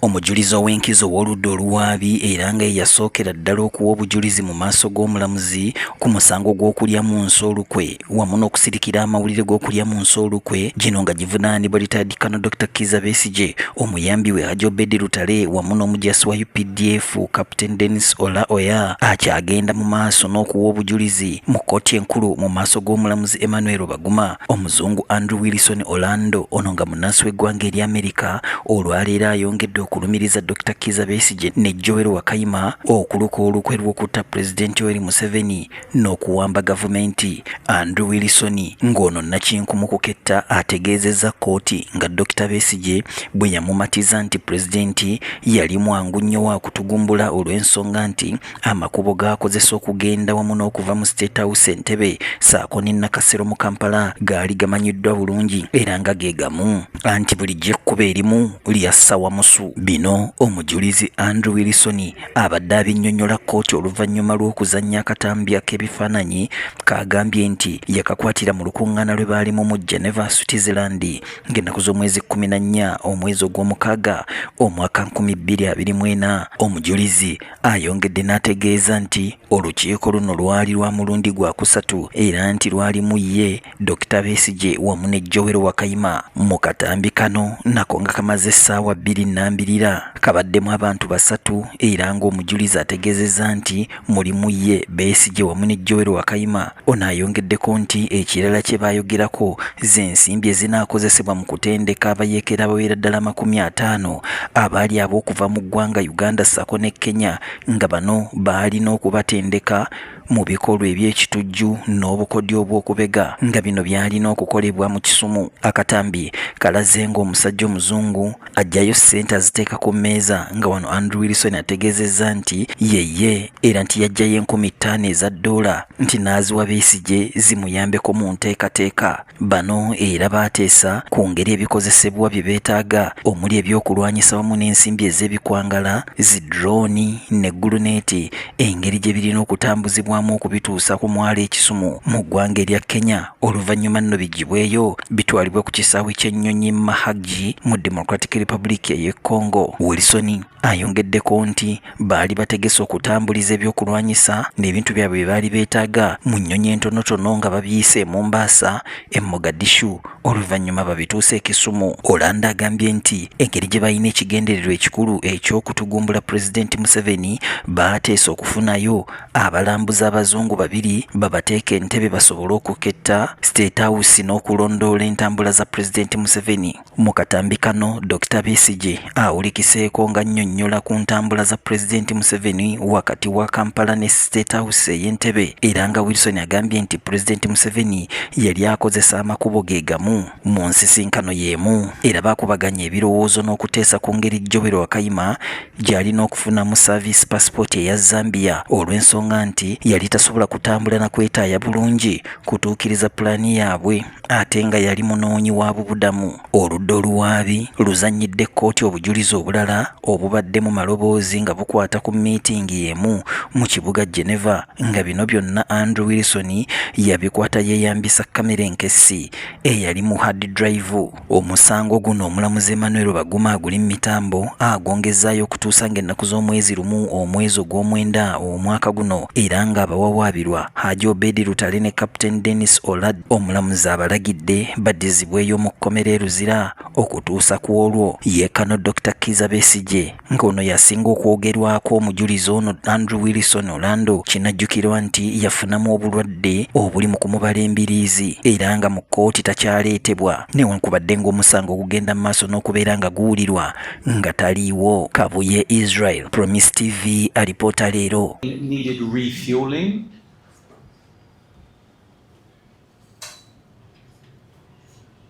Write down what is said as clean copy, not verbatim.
Omujulizi ow'enkizo ow'oludda oluwaabi era nga yasookera ddala okuwa obujulizi mu maaso g'omulamuzi ku musango gw'okulyamu nsoolukwe wamu n'okusirikira amawulire g'okulyamu nsoolukwe gino nga givunaanibwa Litaadiikano Dr. Kizza Besigye, omuyambi we Hajji Obed Lutale wamu n'omujaasi wa UPDF Captain Dennis Ola Oya akyagenda mu maaso n'okuwa obujulizi mu kkooti enkulu mu maaso g'omulamuzi Emmanuel Baguma. Omuzungu Andrew Wilson Orlando ono nga munnansi w'eggwanga eri Amerika olwaleero ayongedde okulumiriza Dr. Kizza Besigye ne Joel Wakayima okuluka olukwe lw'okutta Pulezidenti Yoweri Museveni n'okuwamba gavumenti. Andrew Wilson ng'ono Nakinku mu kuketta ategeezezza kkooti nga Dr. Besigye bwe yamumatiza nti Pulezidenti yali mwangu nnyo wa kutugumbula olw'ensonga nti amakubo g'akozesa okugenda wamu n'okuva mu State House Entebbe ssaako ne Nakasero mu Kampala gaali gamanyiddwa bulungi era nga ge gamu anti bulijjo ekkubo erimu lyassa Wamusu. Bino omujulizi Andrew Wilson abadde abinnyonnyola kkooti oluvannyuma lw'okuzannya akatambi ak'ebifaananyi kagambye nti yakakwatira mu lukuŋŋaana lwe baalimu mu Geneva, Switzerland ng'ennaku z'omwezi 14 omwezi ogw'omukaaga omwaka 2024. Omujulizi ayongedde n'ategeeza nti olukiiko luno lwali lwa mulundi gwa kusatu era nti lwalimu ye Dr. Besigye wamu ne Joel Wakayima. Mu katambi kano nako nga kamaze essaawa 2 kabaddemu abantu 3 era ng'omujulizi ategeezezza nti mulimu ye Besigye wamu ne Joel Wakayima. Ono ayongeddeko nti ekirala kye baayogerako z'ensimbi ezinaakozesebwa mu kutendeka abayeekera abawera ddala 50 abaali ab'okuva mu ggwanga Uganda ssaako ne Kenya nga bano baalina okubatendeka mu bikolwa eby'ekitujju n'obukodyo obw'okubega nga bino byalina okukolebwa mu Kisumu. Akatambi kalaze ng'omusajja omuzungu ajjayo ssente aziteeka ku mmeeza nga wano Andrew Wilson ategeezezza nti yeye era nti yajjayo $50,000 eza dola nti n'aziwa Besigye zimuyambeko mu nteekateeka. Bano era baateesa ku ngeri ebikozesebwa bye beetaaga omuli ebyokulwanyisa wamu n'ensimbi ez'ebikwangala, zidrooni ne guluneeti, engeri gye birina okutambuzibwamu okubituusa ku mwalo Ekisumu mu ggwanga erya Kenya oluvannyuma nno bigibweyo bitwalibwe ku kisaawe ky'ennyonyi Mahagi mu Democratic Republic y'e Congo. Wilson ayongeddeko nti baali bategese okutambuliza ebyokulwanyisa n'ebintu byabwe bye baali beetaaga mu nnyonyi entonotono nga babiyise mu Mombasa, e Mogadishu oluvannyuma babituuse e Kisumu. Orlando agambye nti engeri gye balina ekigendererwa ekikulu eky'okutugumbula Pulezidenti Museveni baateesa okufunayo abalambuzi abazungu 2 babateeka Entebbe basobole okuketta State House n'okulondoola entambula za Pulezidenti Museveni. Mu katambi kano Dr. Besigye awulikiseeko nga nnyonnyola ku ntambula za Pulezidenti Museveni wakati wa Kampala ne State House y'Entebbe era nga Wilson agambye nti Pulezidenti Museveni yali akozesa amakubo ge gamu mu nsisinkano y'emu era baakubaganya ebirowoozo n'okuteesa ku ngeri Joel Wakayima gy'alina okufunamu service passport eya Zambia olw'ensonga nti yali tasobola kutambula na kwetaaya bulungi kutuukiriza pulaani yaabwe ate nga yali munoonyi wa bubudamu. Oludda oluwaabi luzannyidde kkooti obujulizi obulala obubadde mu maloboozi nga bukwata ku miitingi y'emu mu kibuga Geneva nga bino byonna Andrew Wilson yabikwata yeeyambisa kamera enkessi eyali mu hard drive. Omusango guno omulamuzi Emmanuel Baguma aguli mu mitambo agongezaayo okutuusa ng'ennaku z'omwezi lumu omwezi ogw'omwenda omwaka guno era nga abawawaabirwa Hajji Obed Lutale ne Captain Dennis Ola omulamuzi abalagidde baddizibweyo mu kkomera eruzira okutuusa ku olwo yeekano Dr. Kizza Besigye ng'ono yasinga okwogerwako omujulizi ono Andrew Wilson Orlando kinajjukirwa nti yafunamu obulwadde obuli mu kumubala embiriizi era nga mu kkooti takyaleetebwa newankubadde ng'omusango ogugenda mu maaso n'okubeera nga guwulirwa nga taliiwo. Kabuye Israel, Promise TV alipoota leero. Needed refueling.